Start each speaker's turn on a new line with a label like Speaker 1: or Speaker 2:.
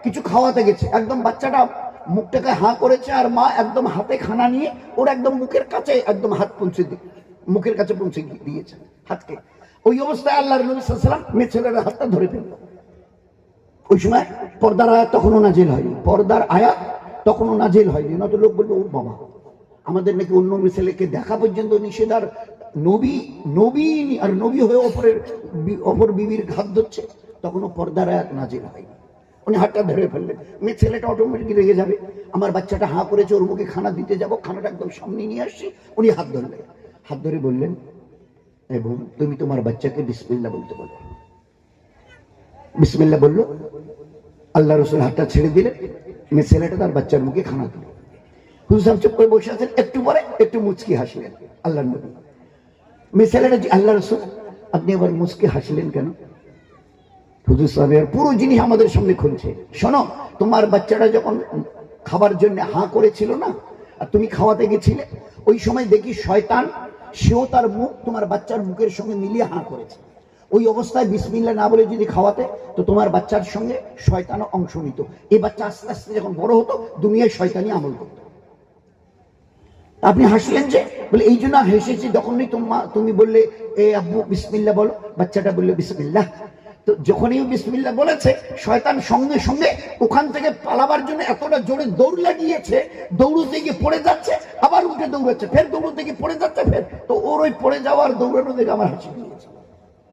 Speaker 1: কিছু খাওয়াতে গেছে, একদম বাচ্চাটা মুখটাকে হাঁ করেছে, আর মা একদম হাতে খানা নিয়ে ওর একদম মুখের কাছে একদম হাত পৌঁছে মুখের কাছে পৌঁছে দিয়েছে হাতকে। ওই অবস্থায় আল্লাহর নবী সাল্লাল্লাহু আলাইহি ওয়াসাল্লাম মেয়ে ছেলের হাতটা ধরে ফেলল। ওই সময় পর্দার আয়াত তখনও নাজিল হয়নি, পর্দার আয়াত তখনও নাজিল হয়নি। নয়তো লোক বলবে ওর বাবা, আমাদের নাকি অন্য মেয়ে ছেলেকে দেখা পর্যন্ত নিষেধ, আর নবী নবী আর নবী হয়ে অপর বিবির হাত ধরছে, তখনও পর্দার আয়াত নাজিল হয়নি। উনি হাতটা ধরে ফেললেন, মেয়ে ছেলেটা অটোমেটিক রেগে যাবে, আমার বাচ্চাটা হাঁ করেছে, ওর মুখে খানা দিতে যাব, খানাটা একদম সামনে নিয়ে আসছি। উনি হাত ধরলেন, হাত ধরে বললেন, এবং তুমি তোমার বাচ্চাকে বিসমিল্লাহ বলতে বলো। বিসমিল্লাহ বললো, আল্লাহ রসুল হাতটা ছেড়ে দিলেন, মেয়ে ছেলেটা তার বাচ্চার মুখে খানা দিল। হুজুর সাহেব চুপ করে বসে আছেন, একটু পরে একটু মুচকি হাসলেন আল্লাহ নবী। মেয়ে ছেলেটা, আল্লাহ রসুল আপনি আবার মুচকি হাসলেন কেন? হুজুর সাহেবের পুরো জিনিস আমাদের সামনে খুলছে। শোনো, তোমার বাচ্চাটা যখন খাবার জন্য হাঁ করেছিল না, আর তুমি খাওয়াতে গেছিলে, ওই সময় দেখি শয়তান সেও তার মুখ তোমার বাচ্চার মুখের সঙ্গে মিলিয়ে হাঁ করেছে। ওই অবস্থায় বিসমিল্লাহ না বলে যদি খাওয়াতে, তো তোমার বাচ্চার সঙ্গে শয়তানও অংশ নিত। এই বাচ্চা আস্তে আস্তে যখন বড় হতো, দুনিয়ায় শয়তানি আমল করত। আপনি হাসলেন যে? বলে এই জন্য হেসেছি, যখনই তুমি বললে এ আব্বু বিসমিল্লাহ বলো, বাচ্চাটা বললে বিসমিল্লাহ। তো যখনই বিসমিল্লাহ বলেছে, শয়তান সঙ্গে সঙ্গে ওখান থেকে পালাবার জন্য এতটা জোরে দৌড় লাগিয়েছে, দৌড়তে গিয়ে পড়ে যাচ্ছে, আবার উঠে দৌড়াচ্ছে, ফের দৌড়তে গিয়ে পড়ে যাচ্ছে, ফের। তো ওর ওই পড়ে যাওয়ার দৌড়ানো দেখে আমার হাসি পেয়েছে।